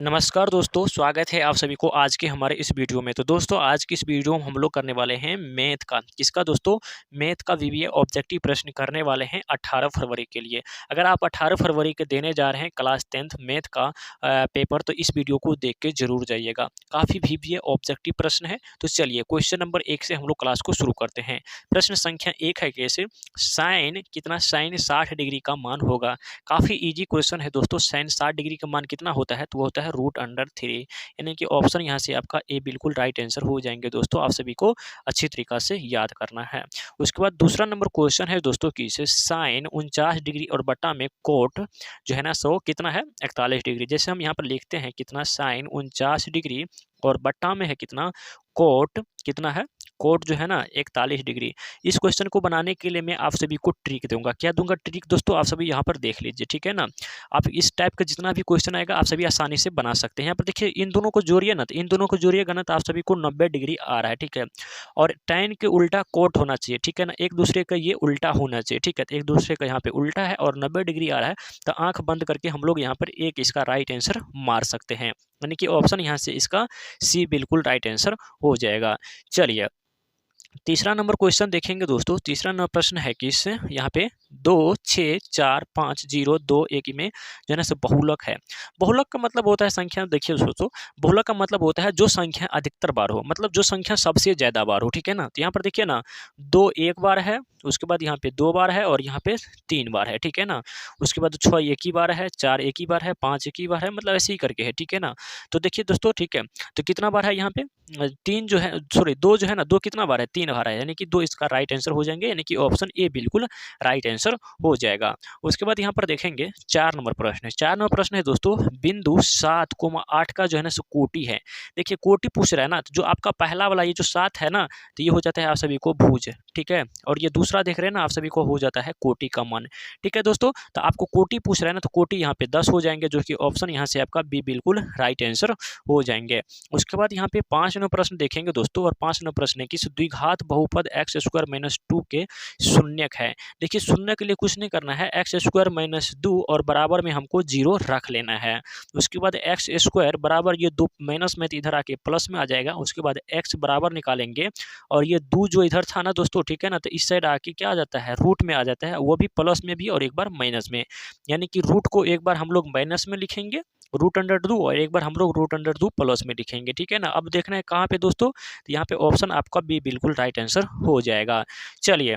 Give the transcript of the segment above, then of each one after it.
नमस्कार दोस्तों, स्वागत है आप सभी को आज के हमारे इस वीडियो में। तो दोस्तों आज की इस वीडियो में हम लोग करने वाले हैं मैथ का। किसका दोस्तों? मैथ का वीवीए ऑब्जेक्टिव प्रश्न करने वाले हैं 18 फरवरी के लिए। अगर आप 18 फरवरी के देने जा रहे हैं क्लास 10th मैथ का पेपर, तो इस वीडियो को देख के जरूर जाइएगा। काफ़ी वीवीए ऑब्जेक्टिव प्रश्न है। तो चलिए क्वेश्चन नंबर 1 से हम लोग क्लास को शुरू करते हैं। प्रश्न संख्या 1 है कैसे, साइन 60 डिग्री का मान होगा। काफ़ी ईजी क्वेश्चन है दोस्तों। साइन 60 डिग्री का मान कितना होता है? तो वो होता है √3, यानी कि ऑप्शन यहाँ से आपका ए बिल्कुल राइट आंसर हो जाएंगे दोस्तों। आप सभी को अच्छी तरीका से याद करना है। उसके बाद दूसरा नंबर क्वेश्चन है दोस्तों की से साइन 49 डिग्री और बटा में कोट जो है ना सो कितना है 41 डिग्री। जैसे हम यहाँ पर लिखते हैं कितना साइन 49 डिग्री और बट्टा में है कितना कोट कितना है कोट जो है ना 41 डिग्री। इस क्वेश्चन को बनाने के लिए मैं आप सभी को ट्रिक दूंगा। क्या दूंगा ट्रिक दोस्तों? आप सभी यहाँ पर देख लीजिए, ठीक है ना। आप इस टाइप का जितना भी क्वेश्चन आएगा आप सभी आसानी से बना सकते हैं। यहाँ पर देखिए इन दोनों को जोड़िए ना, तो इन दोनों को जोड़िएगा ना तो आप सभी को 90 डिग्री आ रहा है, ठीक है। और tan के उल्टा कोट होना चाहिए, ठीक है ना। एक दूसरे का ये उल्टा होना चाहिए, ठीक है। तो एक दूसरे का यहाँ पे उल्टा है और 90 डिग्री आ रहा है, तो आंख बंद करके हम लोग यहाँ पर एक इसका राइट आंसर मार सकते हैं, यानी कि ऑप्शन यहाँ से इसका सी बिल्कुल राइट आंसर हो जाएगा। चलिए तीसरा नंबर क्वेश्चन देखेंगे दोस्तों। तीसरा नंबर प्रश्न है कि इससे यहाँ पे 2 6 4 5 0 2 1 में जो है ना बहुलक है। बहुलक का मतलब होता है संख्या, देखिए दोस्तों बहुलक का मतलब होता है जो संख्या अधिकतर बार हो, मतलब जो संख्या सबसे ज्यादा बार हो, ठीक है ना। तो यहाँ पर देखिए ना 2 एक बार है, उसके बाद यहाँ पे 2 बार है और यहाँ पे 3 बार है, ठीक है ना। उसके बाद 6 एक ही बार है, 4 एक ही बार है, 5 एक ही बार है, मतलब ऐसे ही करके है, ठीक है ना। तो देखिए दोस्तों, ठीक है, तो कितना बार है यहाँ पे 3 जो है, सॉरी 2 जो है ना, 2 कितना बार है 3 बार है, यानी कि 2 इसका राइट आंसर हो जाएंगे, यानी कि ऑप्शन ए बिल्कुल राइट आंसर हो जाएगा। उसके बाद यहाँ पर देखेंगे 4 नंबर प्रश्न है। 4 नंबर प्रश्न है दोस्तों, बिंदु 7,8 का जो है ना सो कोटि है। देखिए कोटि पूछ रहा है ना, तो जो आपका पहला वाला ये जो 7 है ना, तो ये हो जाता है आप सभी को भुज, ठीक है। और ये दूसरा देख रहे हैं ना आप सभी को हो जाता है कोटि का मान, ठीक है दोस्तों। तो आपको कोटि पूछ रहा है ना, तो कोटि यहाँ पे 10 हो जाएंगे, जो कि ऑप्शन यहाँ से आपका बी बिल्कुल राइट आंसर हो जाएंगे। उसके बाद यहाँ पे 5 नंबर प्रश्न देखेंगे दोस्तों, और 5 नंबर प्रश्न है कि द्विघात बहुपद x² - 2 के शून्यक है। देखिए शून्य के लिए कुछ नहीं करना है, x² - 2 और बराबर में हमको 0 रख लेना है। उसके बाद x² बराबर ये 2 माइनस में इधर आके प्लस में आ जाएगा। उसके बाद x बराबर निकालेंगे और ये 2 जो इधर था ना दोस्तों, ठीक है ना, तो इस साइड आके क्या आ जाता है रूट में आ जाता है, वो भी प्लस में भी और एक बार माइनस में, यानी कि रूट को एक बार हम लोग माइनस में लिखेंगे √2 और एक बार हम लोग √2 प्लस में लिखेंगे, ठीक है ना। अब देखना है कहाँ पे दोस्तों, तो यहाँ पे ऑप्शन आपका बी बिल्कुल राइट आंसर हो जाएगा। चलिए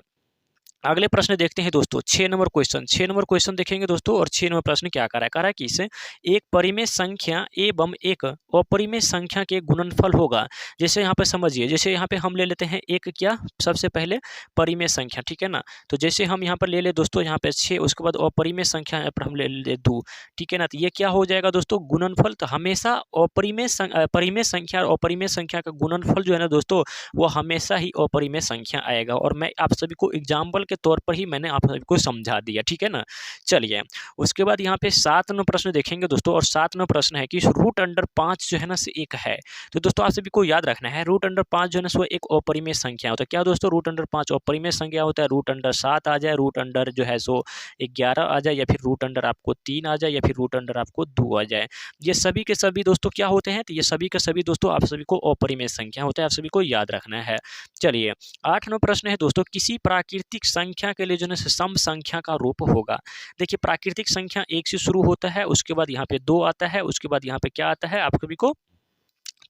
अगले प्रश्न देखते हैं दोस्तों। 6 नंबर क्वेश्चन, 6 नंबर क्वेश्चन देखेंगे दोस्तों। और 6 नंबर प्रश्न क्या कह रहा है कि इसे एक परिमेय संख्या एवं एक अपरिमेय संख्या के गुणनफल होगा। जैसे यहाँ पे समझिए, जैसे यहाँ पे हम ले लेते हैं एक क्या सबसे पहले परिमेय संख्या, ठीक है ना। तो जैसे हम यहाँ पर ले ले दोस्तों यहाँ पे 6, उसके बाद अपरिमेय संख्या यहाँ पर हम ले ले 2, ठीक है ना। तो ये क्या हो जाएगा दोस्तों गुणनफल। तो हमेशा परिमेय संख्या और अपरिमेय संख्या का गुणनफल जो है ना दोस्तों, वो हमेशा ही अपरिमेय संख्या आएगा। और मैं आप सभी को एग्जाम्पल के तौर पर ही मैंने आप सभी को समझा दिया, ठीक है ना। चलिए उसके बाद यहाँ पे 7 नंबर प्रश्न देखेंगे दोस्तों। और 7 नंबर प्रश्न है कि √5 जो है ना से एक है। तो दोस्तों आप सभी को याद रखना है √5 जो है ना सो एक अपरिमेय संख्या होता है। क्या दोस्तों √5 अपरिमेय संख्या होता है। √7 आ जाए, √, जो है सो 11 आ जाए, या फिर √, आपको 3 आ जाए, या फिर √, आपको 2 आ जाए। ये सभी के सभी दोस्तों क्या होते हैं, तो ये सभी के सभी दोस्तों आप सभी को अपरिमेय संख्या होता है, आप सभी को याद रखना है। चलिए 8 नंबर प्रश्न है दोस्तों, किसी प्राकृतिक संख्या के लिए जो है सम संख्या का रूप होगा। देखिए प्राकृतिक संख्या 1 से शुरू होता है, उसके बाद यहाँ पे 2 आता है, उसके बाद यहाँ पे क्या आता है आप सभी को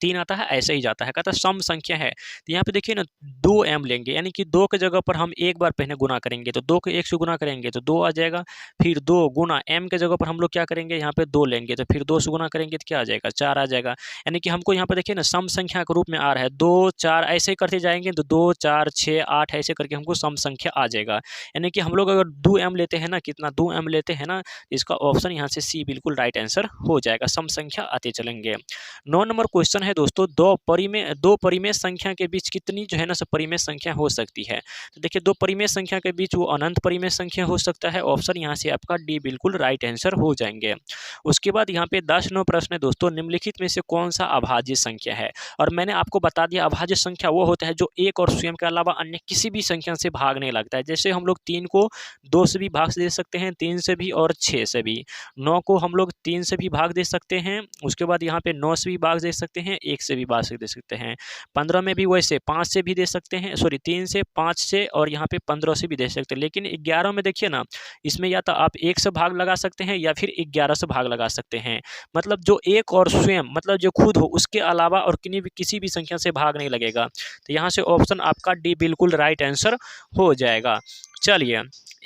3 आता है, ऐसे ही जाता है। कहता है सम संख्या है, तो यहाँ पे देखिए ना 2m लेंगे, यानी कि 2 के जगह पर हम एक बार पहले गुना करेंगे, तो 2 को 1 से गुना करेंगे तो 2 आ जाएगा। फिर 2 गुना m के जगह पर हम लोग क्या करेंगे, यहाँ पे 2 लेंगे, तो फिर 2 से गुना करेंगे तो क्या आ जाएगा 4 आ जाएगा। यानी कि हमको यहाँ पे देखिए ना सम संख्या के रूप में आ रहा है 2 4, ऐसे ही करते जाएंगे तो 2 4 6 8 ऐसे करके हमको सम संख्या आ जाएगा। यानी कि हम लोग अगर 2m लेते हैं ना, कितना 2m लेते हैं ना, इसका ऑप्शन यहाँ से सी बिल्कुल राइट आंसर हो जाएगा। सम संख्या आते चलेंगे। 9 नंबर क्वेश्चन है है दोस्तों, दो परिमेय संख्या के बीच कितनी जो है ना परिमेय संख्या हो सकती है। तो देखिए, दो परिमेय संख्या के बीच वो अनंत परिमेय संख्या हो सकता है। ऑप्शन यहाँ से आपका डी बिल्कुल राइट आंसर हो जाएंगे। उसके बाद यहाँ पे 10 नंबर प्रश्न है दोस्तों, निम्नलिखित में से कौन सा अभाज्य संख्या है। और मैंने आपको बता दिया, अभाज्य संख्या वो होता है जो एक और स्वयं के अलावा अन्य किसी भी संख्या से भाग नहीं लगता है। जैसे हम लोग 3 को 2 से भी भाग दे सकते हैं, 3 से भी और 6 से भी। 9 को हम लोग 3 से भी भाग दे सकते हैं। उसके बाद यहाँ पे 9 से भी भाग दे सकते हैं, 1 से भी भाग दे सकते हैं। 15 में भी वैसे 5 से भी दे सकते हैं, सॉरी 3 से, 5 से और यहाँ पे 15 से भी दे सकते हैं। लेकिन 11 में देखिए ना, इसमें या तो आप 1 से भाग लगा सकते हैं या फिर 11 से भाग लगा सकते हैं। मतलब जो एक और स्वयं मतलब जो खुद हो उसके अलावा और किसी भी संख्या से भाग नहीं लगेगा। तो यहाँ से ऑप्शन आपका डी बिल्कुल राइट आंसर हो जाएगा। चलिए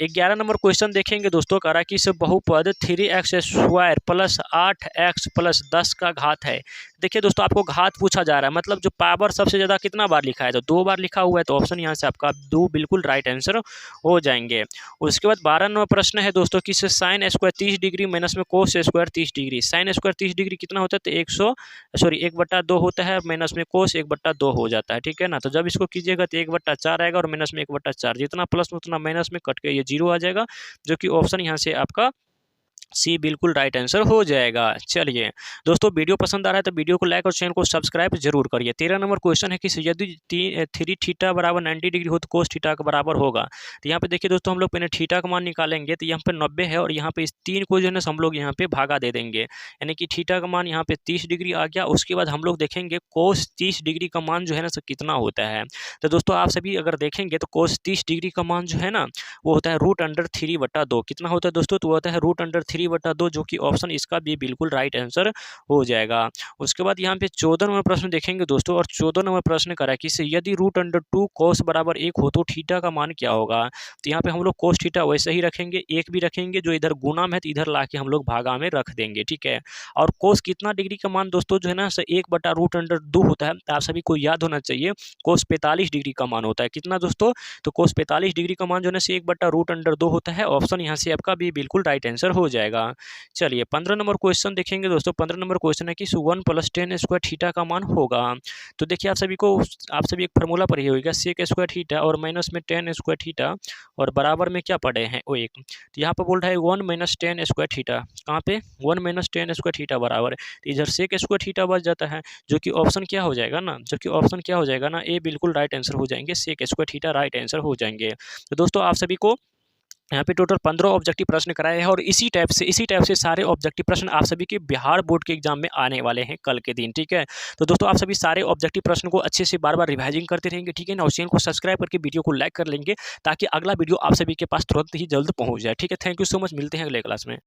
11 नंबर क्वेश्चन देखेंगे दोस्तों, कह रहा है कि इस बहुपद 3x² प्लस 8x प्लस 10 का घात है। देखिए दोस्तों, आपको घात पूछा जा रहा है, मतलब जो पावर सबसे ज़्यादा कितना बार लिखा है, तो 2 बार लिखा हुआ है। तो ऑप्शन यहाँ से आपका 2 बिल्कुल राइट आंसर हो जाएंगे। उसके बाद 12 नंबर प्रश्न है दोस्तों कि साइन स्क्वायर 30 डिग्री माइनस में cos square 30 degree. Sine square 30 degree कितना होता है, तो 1/2 होता है, माइनस में कोस 1/2 हो जाता है, ठीक है ना। तो जब इसको कीजिएगा तो 1/4 आएगा और माइनस में 1/4, जितना प्लस में उतना माइनस में कट के ये 0 आ जाएगा, जो कि ऑप्शन यहाँ से आपका सी बिल्कुल राइट आंसर हो जाएगा। चलिए दोस्तों, वीडियो पसंद आ रहा है तो वीडियो को लाइक और चैनल को सब्सक्राइब जरूर करिए। 13 नंबर क्वेश्चन है कि यदि 3 थीटा बराबर 90 डिग्री हो तो कोस थीटा के बराबर होगा। तो यहाँ पे देखिए दोस्तों, हम लोग पहले थीटा का मान निकालेंगे, तो यहाँ पे 90 है और यहाँ पे इस 3 को जो है ना हम लोग यहाँ पे भागा दे देंगे, यानी कि थीटा का मान यहाँ पे 30 डिग्री आ गया। उसके बाद हम लोग देखेंगे कोस 30 डिग्री का मान जो है ना कितना होता है। तो दोस्तों आप सभी अगर देखेंगे तो कोस 30 डिग्री का मान जो है ना वो होता है √3/2। कितना होता है दोस्तों, तो होता है √3/2, जो कि ऑप्शन इसका भी बिल्कुल राइट आंसर हो जाएगा। उसके बाद यहाँ पे 14 नंबर प्रश्न देखेंगे दोस्तों, और 14 नंबर प्रश्न करा कि यदि √2 कोस बराबर 1 हो तो थीटा का मान क्या होगा। तो यहाँ पे हम लोग कोस थीटा वैसे ही रखेंगे, 1 भी रखेंगे, जो इधर गुना में है तो इधर ला के हम लोग भागा में रख देंगे, ठीक है। और कोस कितना डिग्री का मान दोस्तों जो है ना 1/√2 होता है। तो आप सभी को याद होना चाहिए, कोस 45 डिग्री का मान होता है। कितना दोस्तों, तो कोस 45 डिग्री का मान जो है ना 1/√2 होता है। ऑप्शन यहाँ से आपका भी बिल्कुल राइट आंसर हो जाएगा। चलिए 15 नंबर क्वेश्चन देखेंगे दोस्तों। 15 नंबर क्वेश्चन है कि 1 + tan² थीटा का मान होगा। तो देखिए आप सभी एक फार्मूला पढ़ी होगा, sec² थीटा और माइनस में tan² थीटा और बराबर में क्या पढ़े हैं, वो 1। तो यहाँ पर बोल रहा है 1 - tan² थीटा। कहाँ पे 1 - tan² थीटा बराबर, तो इधर sec² थीटा बच जाता है, जो कि ऑप्शन क्या हो जाएगा ना, ए बिल्कुल राइट आंसर हो जाएंगे, sec² थीटा राइट आंसर हो जाएंगे। तो दोस्तों आप सभी को यहाँ पे टोटल 15 ऑब्जेक्टिव प्रश्न कराए हैं और इसी टाइप से सारे ऑब्जेक्टिव प्रश्न आप सभी के बिहार बोर्ड के एग्जाम में आने वाले हैं कल के दिन, ठीक है। तो दोस्तों आप सभी सारे ऑब्जेक्टिव प्रश्न को अच्छे से बार-बार रिवाइजिंग करते रहेंगे, ठीक है ना, और चैनल को सब्सक्राइब करके वीडियो को लाइक कर लेंगे, ताकि अगला वीडियो आप सभी के पास तुरंत ही जल्द पहुँच जाए, ठीक है। थैंक यू सो मच, मिलते हैं अगले क्लास में।